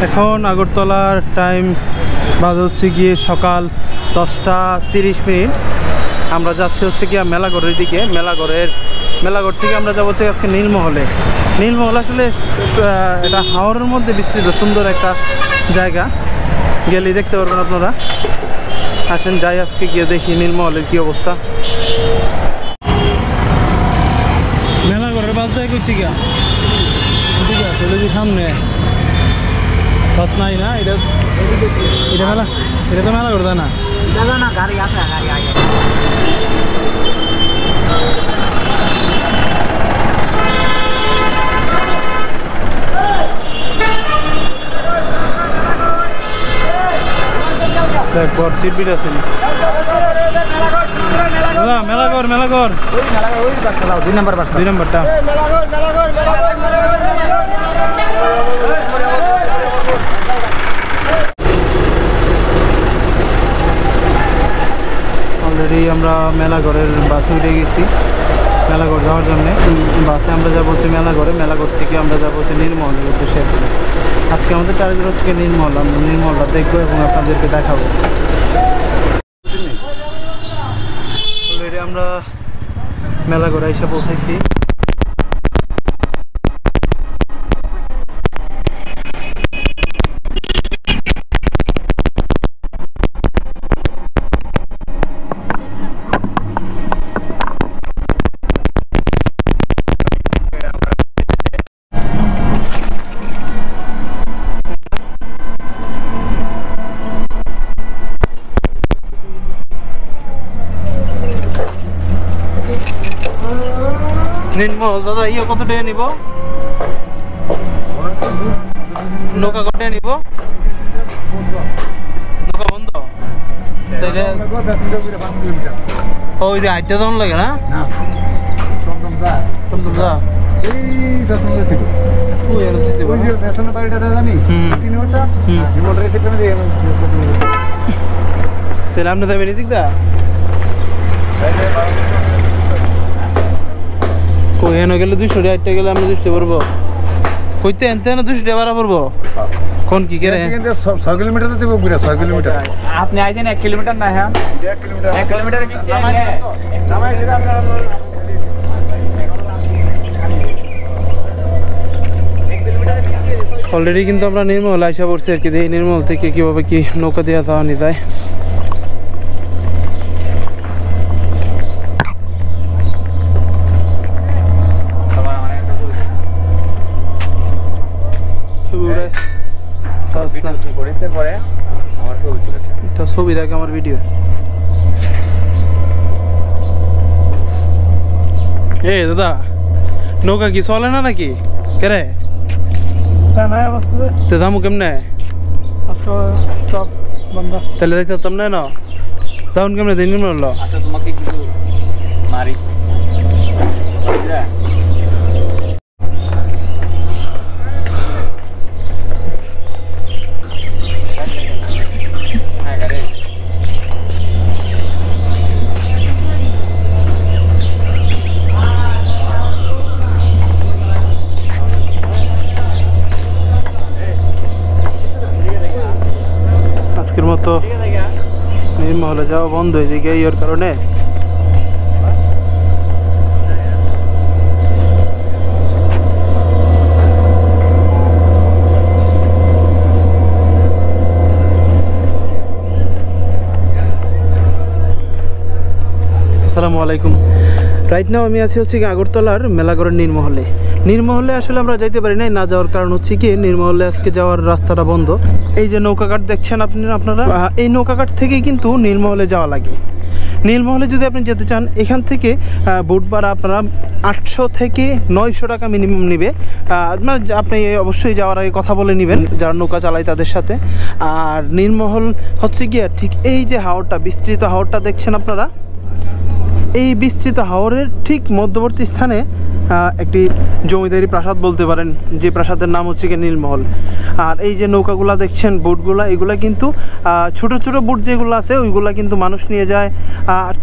এখন আগরতলার টাইম বাজে হচ্ছে গিয়ে সকাল 10টা 30 আমরা যাচ্ছি হচ্ছে গিয়ে মেলাগড়ের দিকে। মেলাগড় থেকে আমরা যাবো হচ্ছে আজকে নীলমহলে। নীলমহল আসলে এটা হাওরের মধ্যে বিস্তৃত সুন্দর একটা জায়গা, গেলেই দেখতে পারবেন আপনারা। আসেন যাই আজকে গিয়ে দেখি নীলমহলের কি অবস্থা। মেলাগড়ের বাস যায় কই থেকে? চলে যে সামনে বাস নাই না, এটা তো মেলাগড় তাই না? গাড়ি আছে, গাড়ি আগে পর সিট বিট আছে মেলাগড় দুই নাম্বারটা অলরেডি আমরা মেলাগড়ের বাসে উঠে গেছি মেলাগড় যাওয়ার জন্য। বাসে আমরা যাবো হচ্ছে মেলাগড় থেকে আমরা যাবো হচ্ছে নীলমহলের উদ্দেশ্যে। আজকে আমাদের টার্গেট হচ্ছে নীলমহল। আমরা নীলমহলটা দেখবো এবং আপনাদেরকে দেখাবো। অলরেডি আমরা মেলাগড়ে এসে পৌঁছাইছি। নীলমহল দাদা কত টাকা নিব? নৌকা কত টাকা নিব? নৌকা বন্ধ ওই যে আইটা তখন লাগে না? তাহলে আপনি যাবেন এদিক দা এনে গেলে 200 টাকা গেলে আমরা 200 পড়বো কইতে এনতে না 200 টাকা ভাড়া পড়বো কোন কি করে 6 কিলোমিটার তো দেবো পুরো 6 কিলোমিটার আপনি আইছেন 1 কিলোমিটার না হ্যাঁ 1 কিলোমিটার কি নামাই দিলে আপনারা অলরেডি কিন্তু আমরা নীলমহল আইসা পড়ছি আর কি। এই নীলমহল থেকে কিভাবে কি নৌকা দিয়ে যাওয়া নি যায়। ছবি দেখে আমার ভিডিও দাদা নৌকা কি চলে না নাকি কেরে দামু কেমনে তাহলে যাইতাম না তখন কেমনে দিন বললো তোমাকে কিছু মারি আজকের মতো নীলমহলে যাওয়া বন্ধ হয়ে যায় এর কারণে। আসসালামু আলাইকুম। রাইট নাও আমি আছি হচ্ছে কি আগরতলার মেলাগড়ের নীলমহলে আসলে আমরা যাইতে পারি নাই। না যাওয়ার কারণ হচ্ছে কি নীলমহলে আজকে যাওয়ার রাস্তাটা বন্ধ। এই যে নৌকাঘাট দেখছেন আপনারা এই নৌকাঘাট থেকেই কিন্তু নীলমহলে যাওয়া লাগে। নীলমহলে যদি আপনি যেতে চান এখান থেকে বোট ভাড়া আপনারা 800 থেকে 900 টাকা মিনিমাম নেবে। আপনি অবশ্যই যাওয়ার আগে কথা বলে নেবেন যারা নৌকা চালায় তাদের সাথে। আর নীলমহল হচ্ছে গিয়ে ঠিক এই যে হাওরটা বিস্তৃত হাওরটা দেখছেন আপনারা, এই বিস্তৃত হাওরের ঠিক মধ্যবর্তী স্থানে একটি জমিদারি প্রাসাদ বলতে পারেন, যে প্রাসাদের নাম হচ্ছে কি নীলমহল। আর এই যে নৌকাগুলা দেখছেন বোটগুলা, এগুলা কিন্তু ছোট ছোট বোট যেগুলো আছে ওইগুলা কিন্তু মানুষ নিয়ে যায়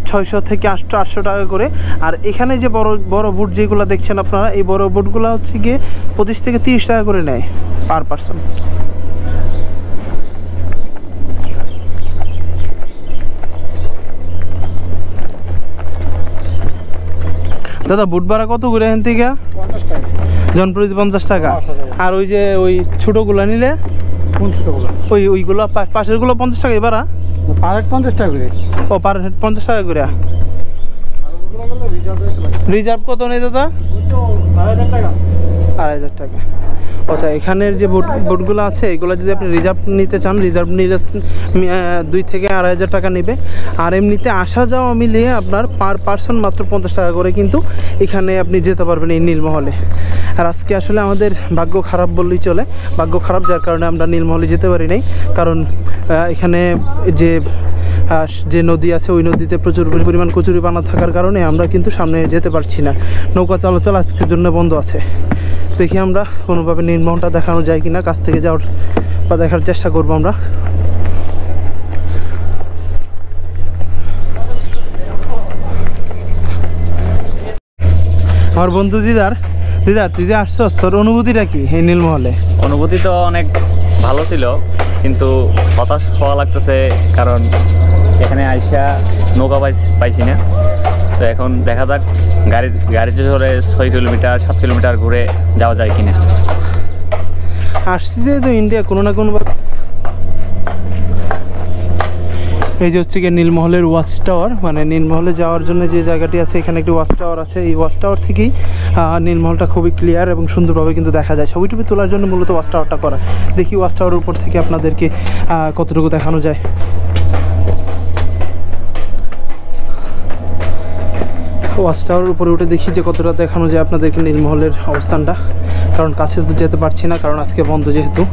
600 থেকে 800 টাকা করে। আর এখানে যে বড় বড় বোট যেগুলো দেখছেন আপনারা, এই বড় বোটগুলো হচ্ছে গিয়ে 25 থেকে 30 টাকা করে নেয় পার পারসন। দাদা বুট ভাড়া কত করে এখান থেকে? 50 টাকা। জনপ্রতি 50 টাকা। আর ওই যে ওই ছোটোগুলো নিলে? কোন ছোটগুলো? ওইগুলো পাশেরগুলো 50 টাকা ভাড়া? পার হেড 50 টাকা করে। ও পার হেড 50 টাকা করে। রিজার্ভ কত নেই দাদা? 2,500 টাকা। 2,500 টাকা। আচ্ছা, এখানের যে বোটগুলো আছে এগুলো যদি আপনি রিজার্ভ নিতে চান, রিজার্ভ নিলে 2 থেকে 2,500 টাকা নেবে। আর এমনিতে আসা যাওয়া মিলিয়ে আপনার পার পার্সন মাত্র 50 টাকা করে কিন্তু এখানে আপনি যেতে পারবেন এই নীলমহলে। আর আজকে আসলে আমাদের ভাগ্য খারাপ বললেই চলে, ভাগ্য খারাপ যার কারণে আমরা নীলমহলে যেতে পারি নাই। কারণ এখানে যে নদী আছে ওই নদীতে প্রচুর পরিমাণ কচুরিপানা থাকার কারণে আমরা কিন্তু সামনে যেতে পারছি না। নৌকা চলাচল আজকের জন্য বন্ধ আছে। দেখি আমরা কোনোভাবে নীলমহলটা দেখানো যায় কিনা, কাছ থেকে যাওয়ার বা দেখার চেষ্টা করবো আমরা। আমার বন্ধু দিদার তুই যে আসছস, তোর অনুভূতিটা কি এই নীলমহলে? অনুভূতি তো অনেক ভালো ছিল, কিন্তু হতাশ হওয়া লাগতেছে, কারণ এখানে আইসা নৌকা পাইছি না। তো এখন দেখা যাক গাড়িতে ধরে 6 কিলোমিটার 7 কিলোমিটার ঘুরে যাওয়া যায় কিনা। আসছি যেহেতু ইন্ডিয়া কোনো না কোনো। এই যে হচ্ছে গিয়ে নীলমহলের ওয়াচ টাওয়ার, মানে নীলমহলে যাওয়ার জন্য যে জায়গাটি আছে এখানে একটি ওয়াচ টাওয়ার আছে। এই ওয়াচ টাওয়ার থেকেই নীলমহলটা খুবই ক্লিয়ার এবং সুন্দরভাবে কিন্তু দেখা যায়। ছবি টবি তোলার জন্য মূলত ওয়াচ টাওয়ারটা করা। দেখি ওয়াচ টাওয়ারের উপর থেকে আপনাদেরকে কতটুকু দেখানো যায়। ওয়াচ টাওয়ারের উপরে উঠে দেখি যে কতটা দেখানো যায় আপনাদেরকে নীলমহলের অবস্থানটা, কারণ কাছে তো যেতে পারছি না, কারণ আজকে বন্ধ যেহেতু।